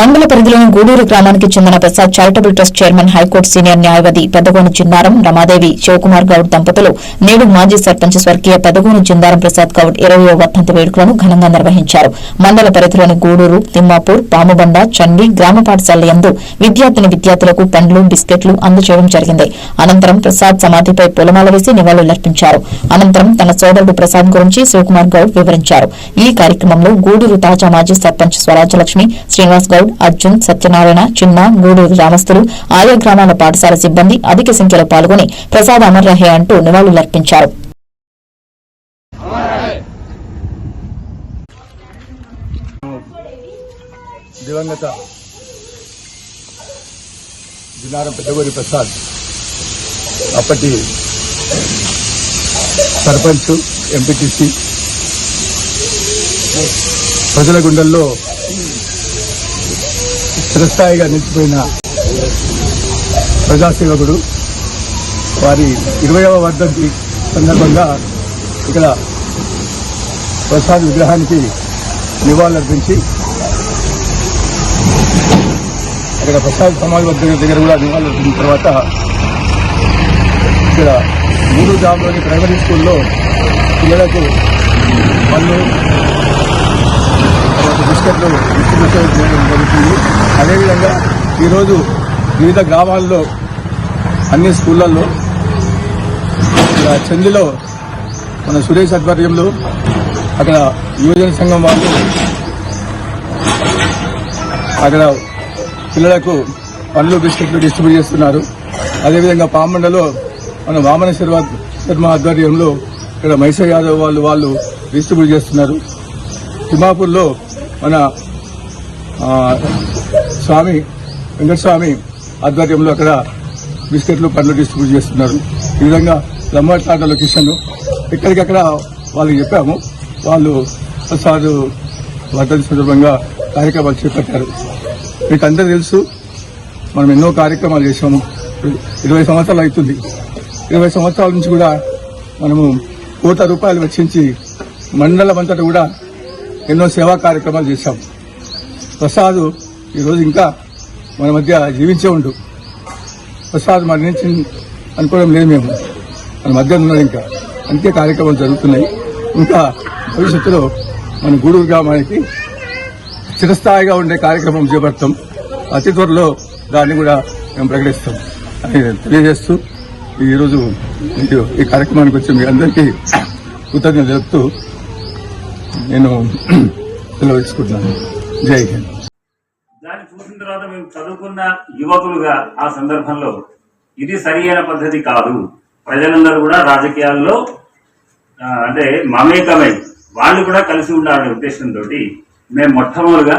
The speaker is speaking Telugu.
మండల పరిధిలోని గూడూరు గ్రామానికి చెందిన Prasad charitable trust chairman high court senior న్యాయవాది పెదగోని జిన్నారం రమాదేవి శివకుమార్ గౌడ్ దంపతులు నేడు మాజీ సర్పంచ్ స్వర్గీయ పెదగోని జిన్నారం ప్రసాద్ గౌడ్ 20వ వర్ధంతి వేడుకలను ఘనంగా నిర్వహించారు. మండల పరిధిలోని గూడూరు, తిమ్మాపూర్, పాముబండ, చండి గ్రామ పాఠశాల యందు విద్యార్థులకు పండ్లు, బిస్కెట్లు అందజేయడం జరిగింది. అనంతరం ప్రసాద్ సమాధిపై పూలమాల వేసి నివాళులర్పించారు. అనంతరం తన సోదరుడు ప్రసాద్ గురించి శివకుమార్ గౌడ్ వివరించారు. ఈ కార్యక్రమంలో గూడూరు తాజా మాజీ సర్పంచ్ స్వరాజ్యలక్ష్మి, శ్రీనివాస్ గౌడ్, అర్జున్, సత్యనారాయణ, చిన్న, గూడూరు గ్రామస్తులు, ఆయా గ్రామాల పాఠశాల సిబ్బంది అధిక సంఖ్యలో పాల్గొని ప్రసాద్ అమర్ రహే అంటూ నివాళులర్పించారు. దివంగత జిన్నారం పెద్దగోని ప్రసాద్ అప్పటి సర్పంచ్, ఎంపీటీసీ, ప్రజల గుండెల్లో చిరస్థాయిగా నిలిచిపోయిన ప్రజాసేవకుడు. వారి 20వ వర్ధంతి సందర్భంగా ఇక్కడ ప్రసాద్ విగ్రహానికి నివాళులర్పించి అక్కడ ప్రసాద్ సమాజ్ దగ్గర కూడా నివాళులర్పించిన తర్వాత ఇక్కడ గూడూరు గ్రామంలోని ప్రైమరీ స్కూల్లో పిల్లలకు పళ్ళు, బిస్కెట్లు డిస్ట్రిబ్యూషన్ చేయడం జరుగుతుంది. అదేవిధంగా ఈరోజు వివిధ గ్రామాల్లో అన్ని స్కూళ్లలో చందిలో మన సురేష్ ఆధ్వర్యంలో అక్కడ యువజన సంఘం వాళ్ళు అక్కడ పిల్లలకు పండ్లు, బిస్కెట్లు డిస్ట్రిబ్యూట్ చేస్తున్నారు. అదేవిధంగా పామండలో మన వామన శర్మ ఆధ్వర్యంలో ఇక్కడ మైసా యాదవ్ వాళ్ళు డిస్ట్రిబ్యూట్ చేస్తున్నారు. తిమ్మాపూర్లో మన స్వామి వెంకటస్వామి ఆధ్వర్యంలో అక్కడ బిస్కెట్లు, పండ్లు డిస్ట్రిబ్యూట్ చేస్తున్నారు. ఈ విధంగా లంబాటాట లొకేషన్ ఎక్కడికక్కడ వాళ్ళకి చెప్పాము. వాళ్ళు ప్రసాద్ వర్ధంతి సందర్భంగా కార్యక్రమాలు చేపట్టారు. మీకు అందరూ తెలుసు, మనం ఎన్నో కార్యక్రమాలు చేశాము. 20 సంవత్సరాలు అవుతుంది. 20 సంవత్సరాల నుంచి కూడా మనము ₹1,00,00,000 వెచ్చించి మండలం అంతటా కూడా ఎన్నో సేవా కార్యక్రమాలు చేశాం. ప్రసాద్ ఈరోజు ఇంకా మన మధ్య జీవించే ఉండు. ప్రసాద్ మరణించి అనుకోవడం లేదు, మేము మన మధ్య ఉన్నాడు. ఇంకా అంతే కార్యక్రమాలు జరుగుతున్నాయి. ఇంకా భవిష్యత్తులో మన గూడూరు గ్రామానికి చిరస్థాయిగా ఉండే కార్యక్రమం చేపడతాం. అతి త్వరలో దాన్ని కూడా మేము ప్రకటిస్తాం అని తెలియజేస్తూ ఈరోజు ఈ కార్యక్రమానికి వచ్చి మీ అందరికీ కృతజ్ఞతలు తెలుపుతూ నేను సెలవు తీసుకుంటున్నాను. జై హింద్. దాన్ని చూసిన తర్వాత మేము చదువుకున్న యువకులుగా ఆ సందర్భంలో ఇది సరియైన పద్ధతి కాదు, ప్రజలందరూ కూడా రాజకీయాల్లో అంటే మమేకమై వాళ్ళు కూడా కలిసి ఉండాలనే ఉద్దేశంతో మేము మొట్టమొదటిగా